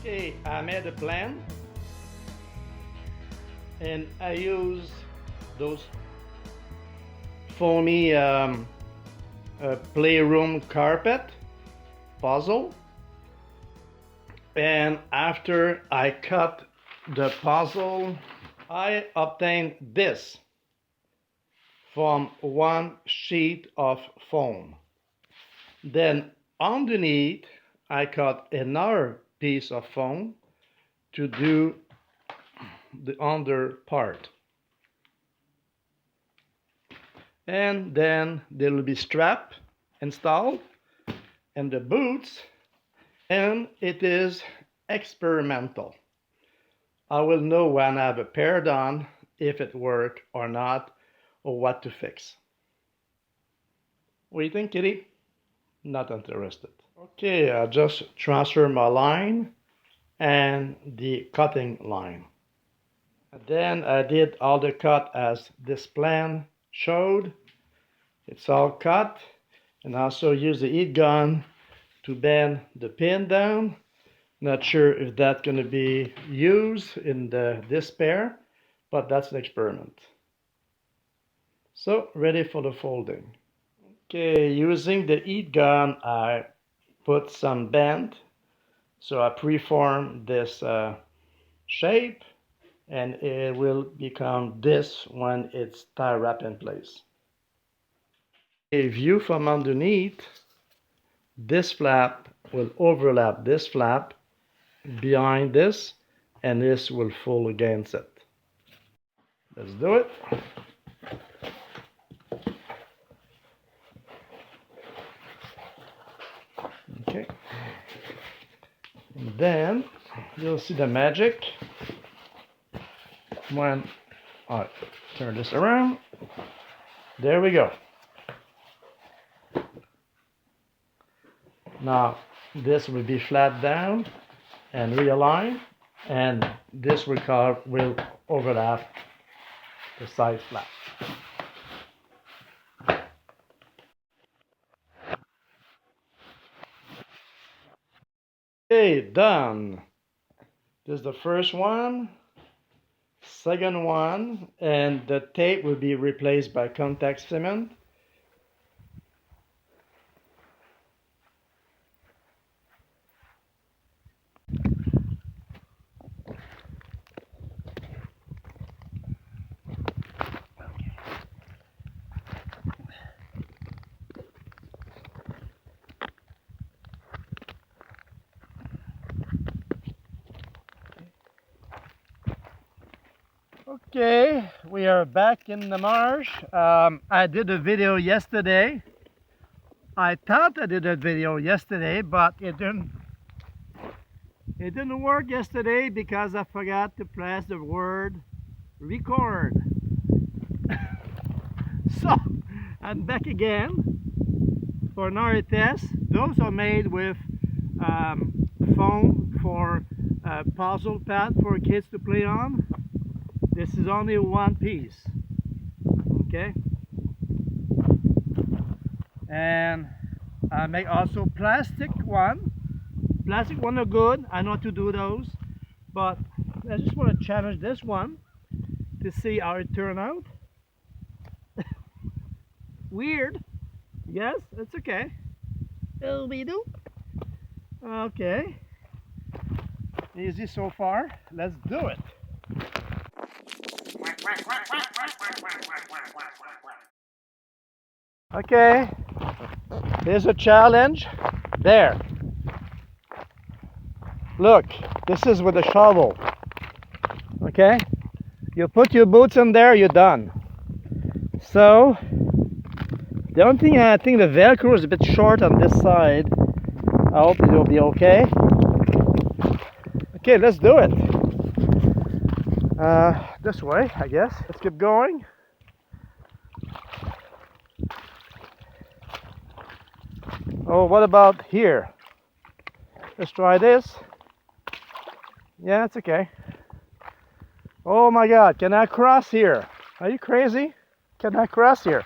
Okay, I made a plan and I use those foamy playroom carpet puzzle, and after I cut the puzzle I obtained this from one sheet of foam. Then underneath I cut another piece of foam to do the under part, and then there will be strap installed and the boots, and it is experimental. I will know when I have a pair done if it works or not, or what to fix. What do you think, Kitty? Not interested. Okay, I just transfer my line and the cutting line. And then I did all the cut as this plan showed. It's all cut, and also use the heat gun to bend the pin down. Not sure if that's going to be used in this pair, but that's an experiment. So ready for the folding. Okay, using the heat gun I put some bend, so I preform this shape, and it will become this when it's tie wrapped in place. A view from underneath, this flap will overlap this flap behind this, and this will fall against it. Let's do it. Okay. And then you'll see the magic when I turn this around. There we go. Now this will be flat down and realign, and this will overlap the side flap. Okay, done. This is the first one, second one, and the tape will be replaced by contact cement. Okay, we are back in the marsh. I did a video yesterday. I thought I did a video yesterday, but it didn't work yesterday because I forgot to press the word record. So I'm back again for another test. Those are made with foam for puzzle pad for kids to play on. This is only one piece, okay? And I make also plastic one. Plastic one are good. I know how to do those, but I just want to challenge this one to see how it turn out. Weird. Yes, it's okay. It'll be do. Okay. Easy so far. Let's do it. Okay, here's a challenge. There. Look, this is with a shovel. Okay? You put your boots in there, you're done. So, the only thing, I think the Velcro is a bit short on this side. I hope it will be okay. Okay, let's do it. This way, I guess. Let's keep going. Oh, what about here? Let's try this. Yeah, it's okay. Oh my God, can I cross here? Are you crazy? Can I cross here?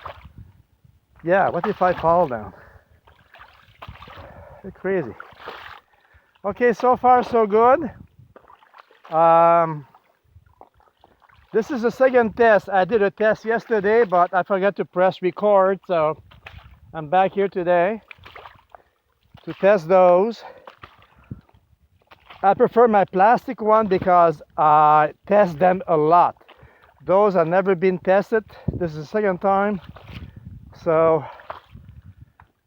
Yeah, what if I fall down? You're crazy. Okay, so far so good. This is the second test. I did a test yesterday, but I forgot to press record, so I'm back here today to test those. I prefer my plastic one because I test them a lot. Those have never been tested. This is the second time. So,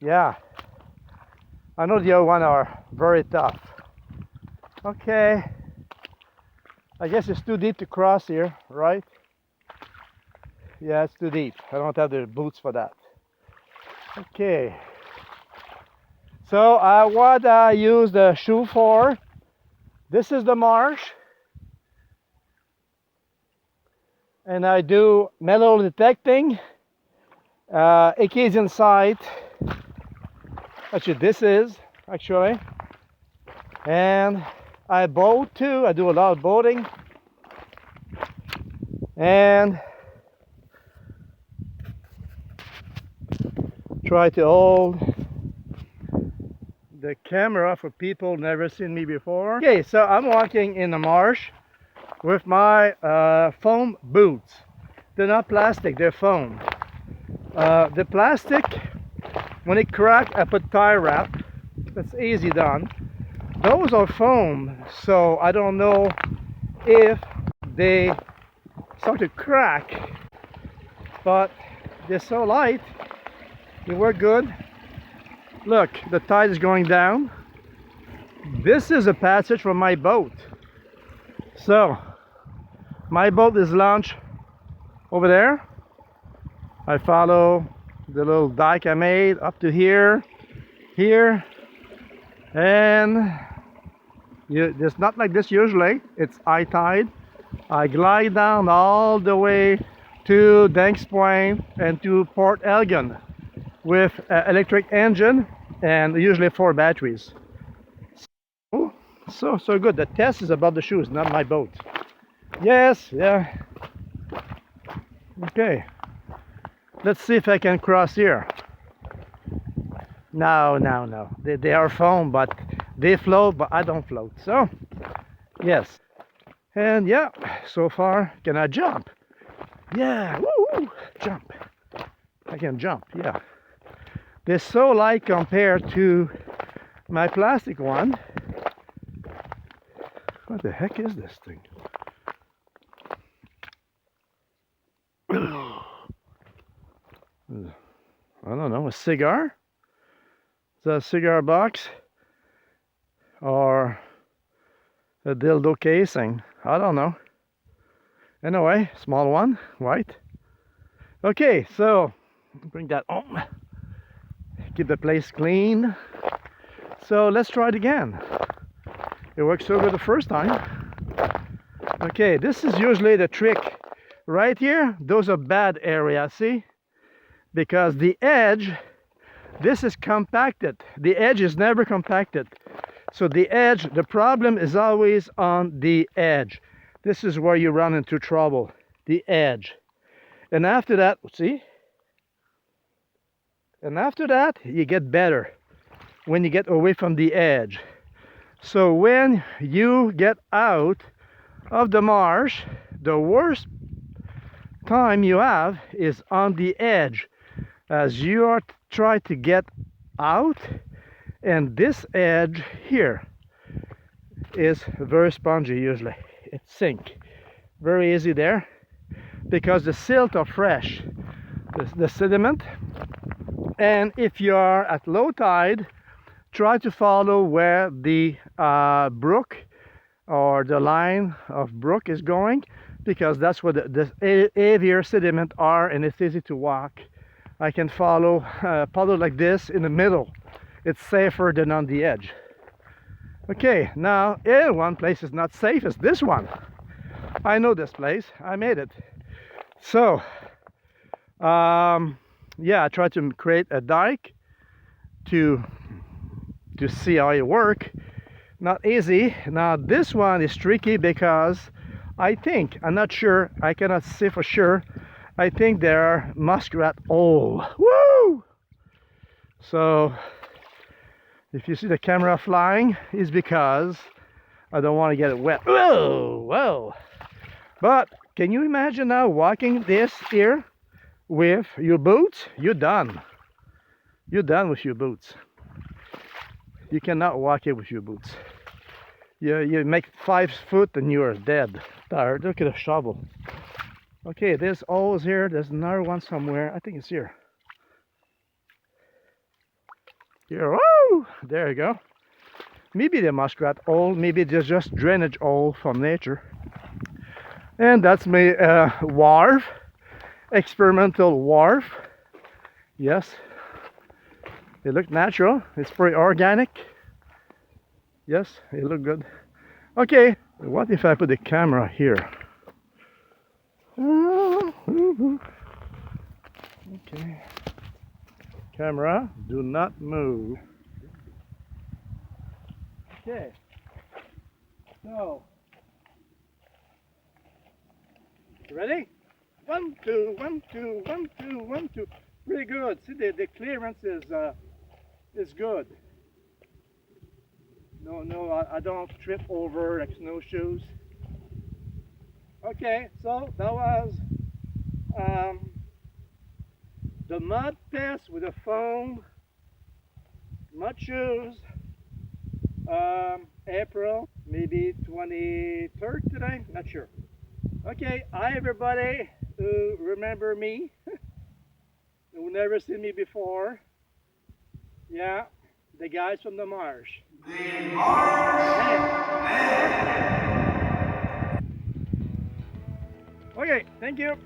yeah. I know the other one are very tough. Okay. I guess it's too deep to cross here, right? Yeah, it's too deep. I don't have the boots for that. Okay. So, what I use the shoe for, this is the Marsh. And I do metal detecting, occasion sight. Actually, this is actually, and I boat too. I do a lot of boating, and try to hold the camera for people never seen me before. Okay, so I'm walking in the marsh with my foam boots. They're not plastic, they're foam. The plastic, when it cracks, I put tie wrap. That's easy done. Those are foam, so I don't know if they start to crack, but they're so light, they work good. Look, the tide is going down. This is a passage from my boat. So, my boat is launched over there. I follow the little dike I made up to here, and it's not like this usually. It's high tide. I glide down all the way to Danks Point and to Port Elgin with electric engine and usually 4 batteries. So good. The test is about the shoes, not my boat. Yes, yeah. Okay. Let's see if I can cross here. No. They are foam, but they float, but I don't float. So, yes. And yeah, so far, can I jump? Yeah, woo, jump. I can jump, yeah. They're so light compared to my plastic one. What the heck is this thing? I don't know, a cigar? Is that a cigar box? Or a dildo casing? I don't know. Anyway, small one, right? Okay, so bring that home. Keep the place clean. So let's try it again. It worked so good the first time. Okay, this is usually the trick. Right here, those are bad areas, see? Because the edge, this is compacted. The edge is never compacted. So the edge, the problem is always on the edge. This is where you run into trouble, the edge. And after that, see? And after that, you get better when you get away from the edge. So when you get out of the marsh, the worst time you have is on the edge as you are trying to get out, and this edge here is very spongy usually. It sinks very easy there because the silt are fresh, the sediment. And if you are at low tide, try to follow where the brook or the line of brook is going, because that's where the heavier sediment are, and it's easy to walk. I can follow puddle like this in the middle. It's safer than on the edge. Okay, now one place is not safe is this one. I know this place. I made it. So yeah, I try to create a dike to see how it works. Not easy. Now this one is tricky because I think, I'm not sure, I cannot say for sure, I think there are muskrat hole. Woo! So If you see the camera flying, it's because I don't want to get it wet. Whoa, whoa. But can you imagine now walking this here with your boots? You're done. You're done with your boots. You cannot walk it with your boots. You make 5 foot and you're dead. Tired. Look at the shovel. Okay, there's holes here. There's another one somewhere. I think it's here. Here. Woo! There you go. Maybe the muskrat hole. Maybe there's just drainage hole from nature. And that's my wharf. Experimental wharf. Yes. It looked natural. It's pretty organic. Yes, it looked good. Okay, what if I put the camera here? Okay. Camera, do not move. Okay. So, ready? 1, 2, 1, 2, 1, 2, 1, 2. Really good. See, the clearance is good. No, I don't trip over like snowshoes. Okay, so that was the mud test with a foam, mud shoes, April, maybe 23rd today, not sure. Okay, hi everybody who remember me, who never seen me before. Yeah, the guys from the Marsh. The Marsh! Okay, thank you.